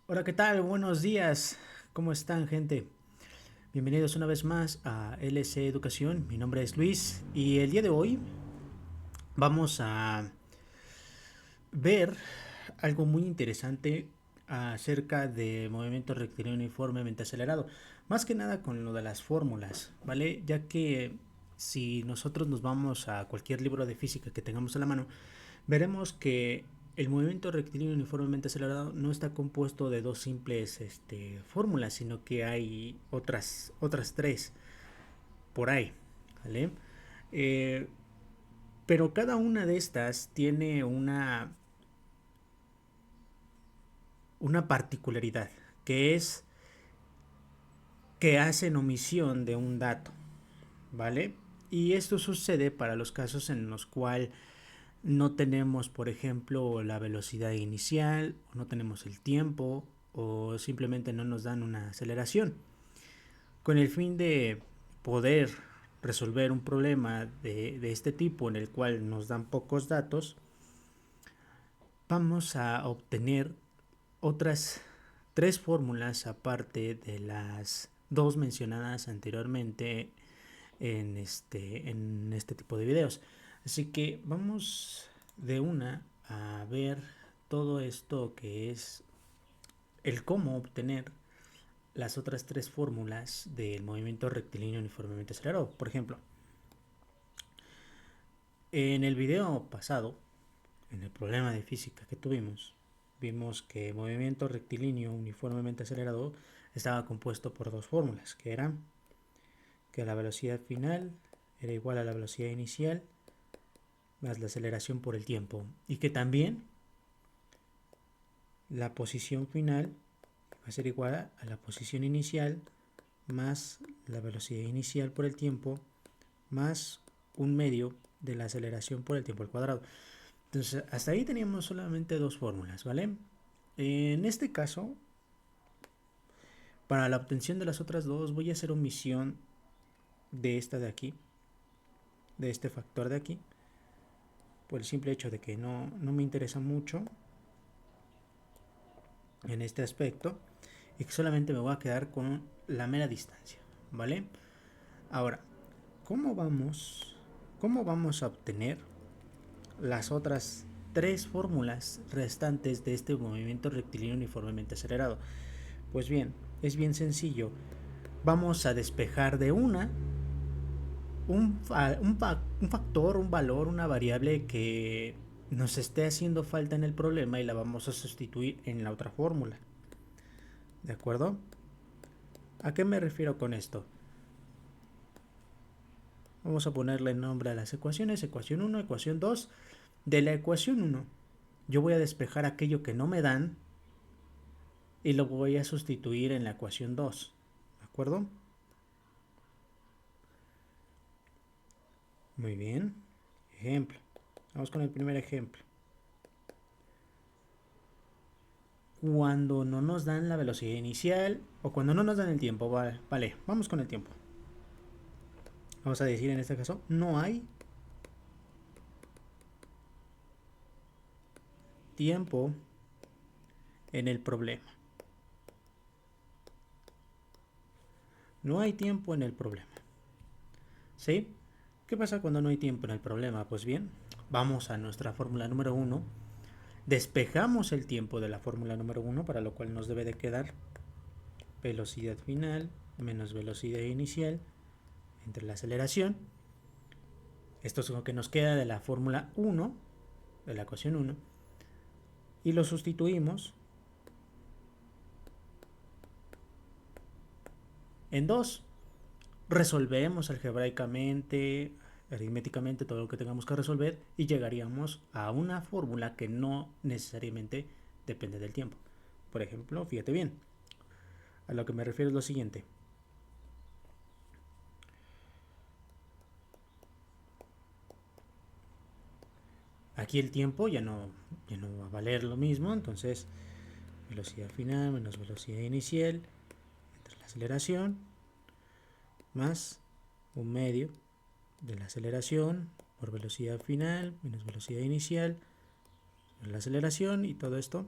Hola, ¿qué tal? Buenos días. ¿Cómo están, gente? Bienvenidos una vez más a LC Educación. Mi nombre es Luis y el día de hoy vamos a ver algo muy interesante acerca de movimiento rectilíneo uniformemente acelerado. Más que nada con lo de las fórmulas, ¿vale? Ya que si nosotros nos vamos a cualquier libro de física que tengamos a la mano, veremos que el movimiento rectilíneo uniformemente acelerado no está compuesto de dos simples fórmulas, sino que hay otras tres por ahí, ¿vale? Eh, pero cada una de estas tiene una particularidad, que es que hacen omisión de un dato, ¿vale? Y esto sucede para los casos en los cuales no tenemos, por ejemplo, la velocidad inicial, o no tenemos el tiempo, o simplemente no nos dan una aceleración. Con el fin de poder resolver un problema de este tipo en el cual nos dan pocos datos, vamos a obtener otras tres fórmulas aparte de las dos mencionadas anteriormente en este tipo de videos. Así que vamos de una a ver todo esto que es el cómo obtener las otras tres fórmulas del movimiento rectilíneo uniformemente acelerado. Por ejemplo, en el video pasado, en el problema de física que tuvimos, vimos que el movimiento rectilíneo uniformemente acelerado estaba compuesto por dos fórmulas, que eran que la velocidad final era igual a la velocidad inicial más la aceleración por el tiempo, y que también la posición final va a ser igual a la posición inicial más la velocidad inicial por el tiempo más un medio de la aceleración por el tiempo al cuadrado. Entonces, hasta ahí teníamos solamente dos fórmulas, ¿vale? En este caso, para la obtención de las otras dos, voy a hacer omisión de esta de aquí, de este factor de aquí, por el simple hecho de que no me interesa mucho en este aspecto y que solamente me voy a quedar con la mera distancia, ¿vale? Ahora, ¿cómo vamos, cómo vamos a obtener las otras tres fórmulas restantes de este movimiento rectilíneo uniformemente acelerado? Pues bien, es bien sencillo. Vamos a despejar de una un factor, un valor, una variable que nos esté haciendo falta en el problema y la vamos a sustituir en la otra fórmula. ¿De acuerdo? ¿A qué me refiero con esto? Vamos a ponerle nombre a las ecuaciones, ecuación 1, ecuación 2. De la ecuación 1, yo voy a despejar aquello que no me dan y lo voy a sustituir en la ecuación 2. ¿De acuerdo? Muy bien. Ejemplo. Vamos con el primer ejemplo. Cuando no nos dan la velocidad inicial o cuando no nos dan el tiempo, vale, vamos con el tiempo. Vamos a decir en este caso, no hay tiempo en el problema. No hay tiempo en el problema. ¿Sí? ¿Qué pasa cuando no hay tiempo en el problema? Pues bien, vamos a nuestra fórmula número 1. Despejamos el tiempo de la fórmula número 1, para lo cual nos debe de quedar velocidad final menos velocidad inicial entre la aceleración. Esto es lo que nos queda de la fórmula 1, de la ecuación 1, y lo sustituimos en 2. Resolvemos algebraicamente, aritméticamente, todo lo que tengamos que resolver y llegaríamos a una fórmula que no necesariamente depende del tiempo. Por ejemplo, fíjate bien, a lo que me refiero es lo siguiente. Aquí el tiempo ya no va a valer lo mismo, entonces velocidad final menos velocidad inicial entre la aceleración más un medio de la aceleración por velocidad final menos velocidad inicial, la aceleración, y todo esto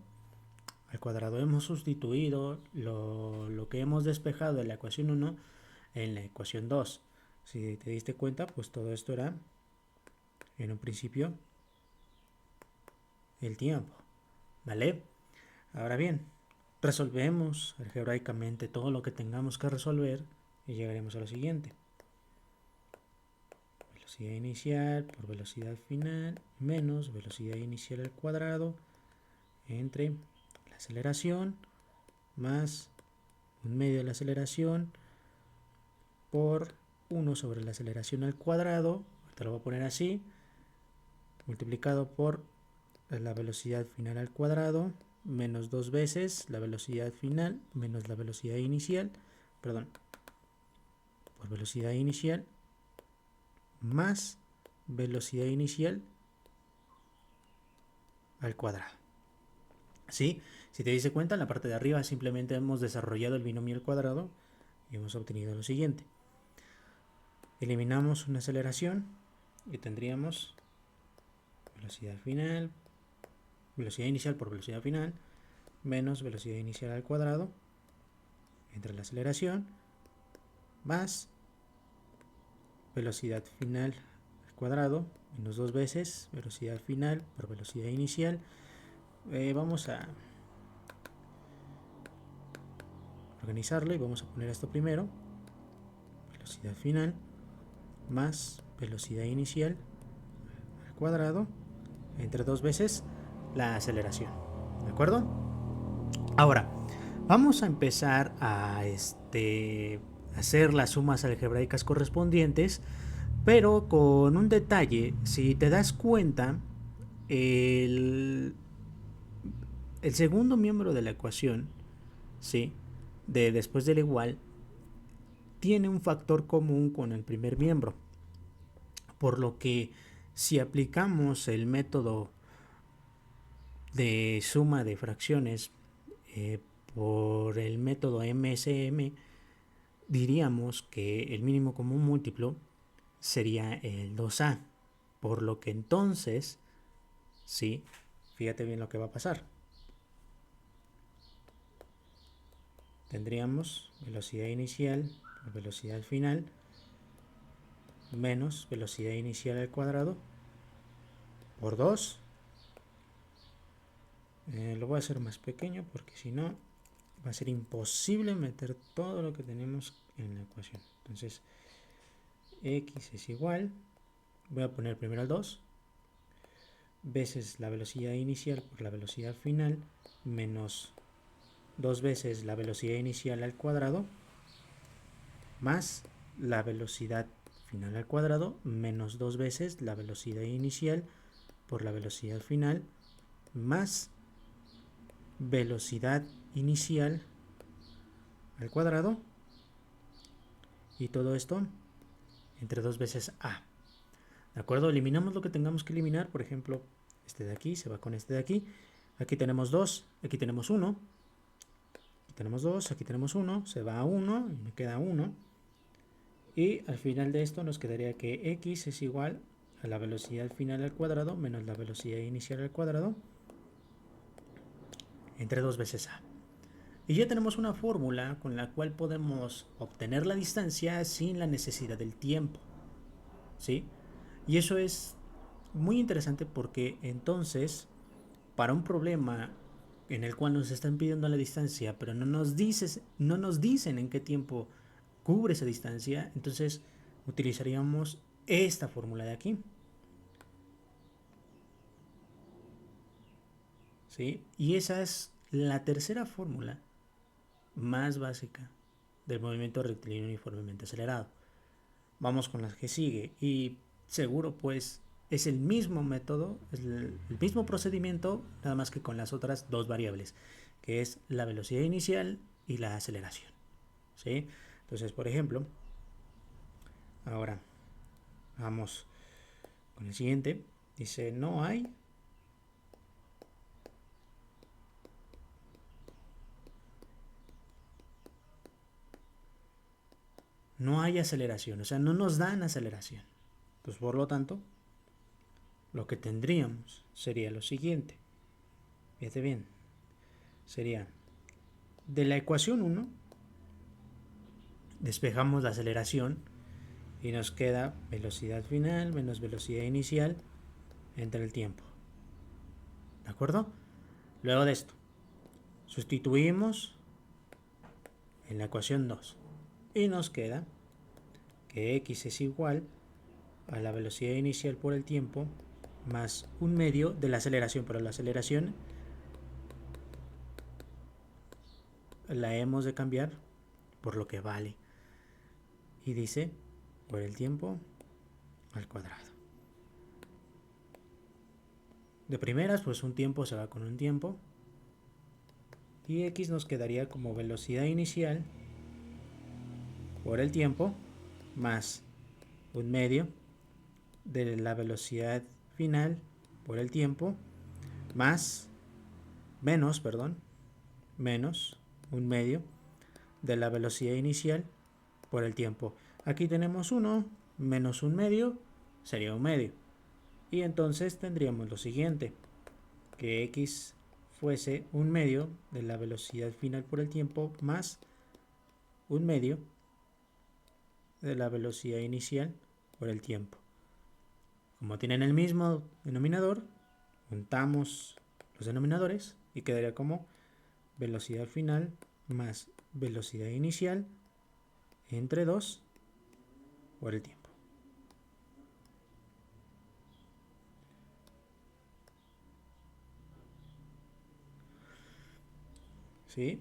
al cuadrado. Hemos sustituido lo que hemos despejado de la ecuación 1 en la ecuación 2. Si te diste cuenta, pues todo esto era, en un principio, el tiempo, ¿vale? Ahora bien, resolvemos algebraicamente todo lo que tengamos que resolver y llegaremos a lo siguiente. Velocidad inicial por velocidad final menos velocidad inicial al cuadrado entre la aceleración más 1/2 de la aceleración por 1 sobre la aceleración al cuadrado, te lo voy a poner así, multiplicado por la velocidad final al cuadrado menos 2 veces la velocidad final menos la velocidad inicial, perdón, por velocidad inicial más velocidad inicial al cuadrado. ¿Sí? Si te diste cuenta, en la parte de arriba simplemente hemos desarrollado el binomio al cuadrado y hemos obtenido lo siguiente. Eliminamos una aceleración y tendríamos velocidad final, velocidad inicial por velocidad final, menos velocidad inicial al cuadrado entre la aceleración más velocidad final al cuadrado menos 2 veces velocidad final por velocidad inicial. Vamos a organizarlo y vamos a poner esto primero. Velocidad final más velocidad inicial al cuadrado entre 2 veces la aceleración. ¿De acuerdo? Ahora, vamos a empezar a hacer las sumas algebraicas correspondientes, pero con un detalle. Si te das cuenta, el segundo miembro de la ecuación, ¿sí?, de después del igual, tiene un factor común con el primer miembro, por lo que si aplicamos el método de suma de fracciones por el método MSM, diríamos que el mínimo común múltiplo sería el 2A, por lo que entonces, sí, fíjate bien lo que va a pasar. Tendríamos velocidad inicial por velocidad final menos velocidad inicial al cuadrado por 2. Lo voy a hacer más pequeño porque si no va a ser imposible meter todo lo que tenemos en la ecuación. Entonces x es igual, voy a poner primero el 2 veces la velocidad inicial por la velocidad final menos 2 veces la velocidad inicial al cuadrado más la velocidad final al cuadrado menos 2 veces la velocidad inicial por la velocidad final más velocidad inicial al cuadrado, y todo esto entre 2 veces a. ¿De acuerdo? Eliminamos lo que tengamos que eliminar. Por ejemplo, este de aquí se va con este de aquí. Aquí tenemos 2, aquí tenemos 1. Aquí tenemos 2, aquí tenemos 1. Se va a 1 y me queda 1. Y al final de esto nos quedaría que x es igual a la velocidad final al cuadrado menos la velocidad inicial al cuadrado entre 2 veces a. Y ya tenemos una fórmula con la cual podemos obtener la distancia sin la necesidad del tiempo, ¿sí? Y eso es muy interesante porque entonces, para un problema en el cual nos están pidiendo la distancia, pero no nos dicen en qué tiempo cubre esa distancia, entonces utilizaríamos esta fórmula de aquí, ¿sí? Y esa es la tercera fórmula más básica del movimiento rectilíneo uniformemente acelerado. Vamos con la que sigue y seguro pues es el mismo método, es el mismo procedimiento, nada más que con las otras dos variables, que es la velocidad inicial y la aceleración, ¿sí? Entonces, por ejemplo, ahora vamos con el siguiente. Dice, no hay aceleración, o sea, no nos dan aceleración. Pues por lo tanto, lo que tendríamos sería lo siguiente. Fíjate bien. sería de la ecuación 1, despejamos la aceleración y nos queda velocidad final menos velocidad inicial entre el tiempo. ¿De acuerdo? Luego de esto, sustituimos en la ecuación 2 y nos queda que x es igual a la velocidad inicial por el tiempo más un medio de la aceleración, pero la aceleración la hemos de cambiar por lo que vale. Y dice por el tiempo al cuadrado. De primeras, pues un tiempo se va con un tiempo. Y x nos quedaría como velocidad inicial por el tiempo más un medio de la velocidad final por el tiempo más menos un medio de la velocidad inicial por el tiempo. Aquí tenemos 1 menos un medio sería un medio. Y entonces tendríamos lo siguiente, que x fuese un medio de la velocidad final por el tiempo más un medio de la velocidad inicial por el tiempo. Como tienen el mismo denominador, juntamos los denominadores y quedaría como velocidad final más velocidad inicial entre 2 por el tiempo. ¿Sí?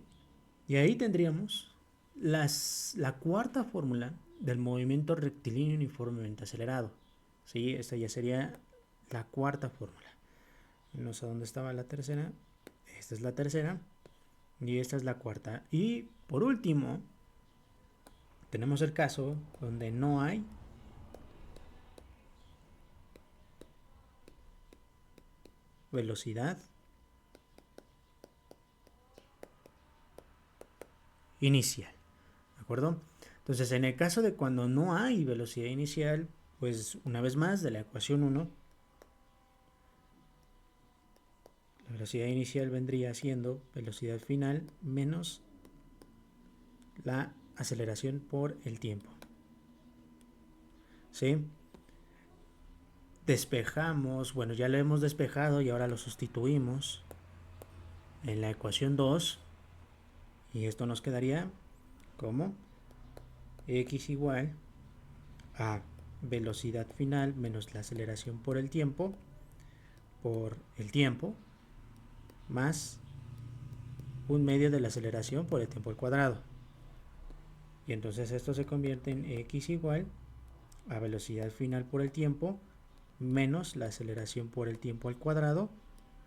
Y ahí tendríamos la cuarta fórmula del movimiento rectilíneo uniformemente acelerado. ¿Sí? Esta ya sería la cuarta fórmula. No sé dónde estaba la tercera. Esta es la tercera. Y esta es la cuarta. Y por último, tenemos el caso donde no hay velocidad inicial. ¿De acuerdo? Entonces, en el caso de cuando no hay velocidad inicial, pues una vez más de la ecuación 1, la velocidad inicial vendría siendo velocidad final menos la aceleración por el tiempo. ¿Sí? Despejamos, bueno, ya lo hemos despejado y ahora lo sustituimos en la ecuación 2 y esto nos quedaría como x igual a velocidad final menos la aceleración por el tiempo más un medio de la aceleración por el tiempo al cuadrado. Y entonces esto se convierte en x igual a velocidad final por el tiempo menos la aceleración por el tiempo al cuadrado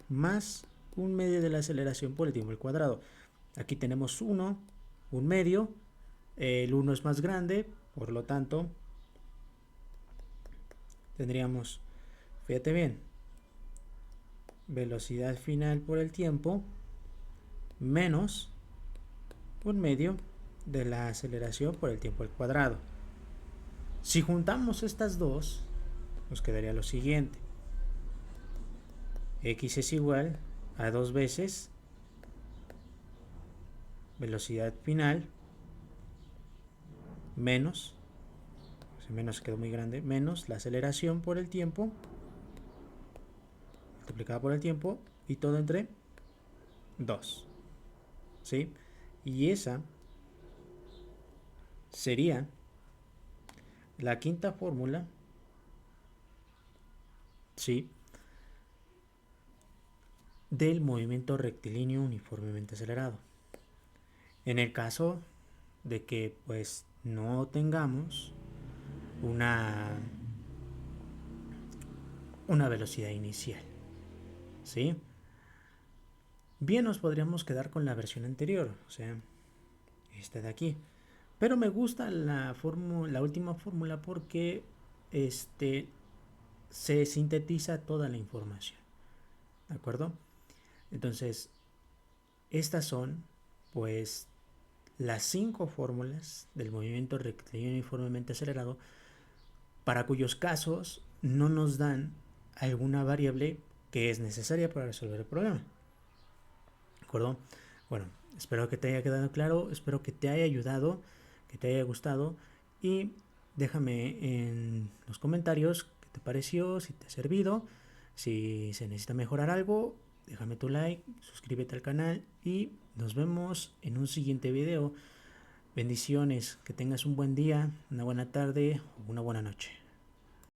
más un medio de la aceleración por el tiempo al cuadrado. Aquí tenemos 1, un medio, el 1 es más grande, por lo tanto tendríamos, fíjate bien, velocidad final por el tiempo menos un medio de la aceleración por el tiempo al cuadrado. Si juntamos estas dos, nos quedaría lo siguiente. X es igual a 2 veces velocidad final menos, ese menos quedó muy grande, menos la aceleración por el tiempo multiplicada por el tiempo y todo entre 2. ¿Sí? Y esa sería la quinta fórmula, ¿sí?, del movimiento rectilíneo uniformemente acelerado. En el caso de que pues no tengamos una velocidad inicial, ¿sí? Bien, nos podríamos quedar con la versión anterior, o sea, esta de aquí. Pero me gusta la última fórmula porque se sintetiza toda la información. ¿De acuerdo? Entonces, estas son, pues, las 5 fórmulas del movimiento rectilíneo uniformemente acelerado para cuyos casos no nos dan alguna variable que es necesaria para resolver el problema. ¿De acuerdo? Bueno, espero que te haya quedado claro, espero que te haya ayudado, que te haya gustado y déjame en los comentarios qué te pareció, si te ha servido, si se necesita mejorar algo, déjame tu like, suscríbete al canal y nos vemos en un siguiente video. Bendiciones, que tengas un buen día, una buena tarde o una buena noche.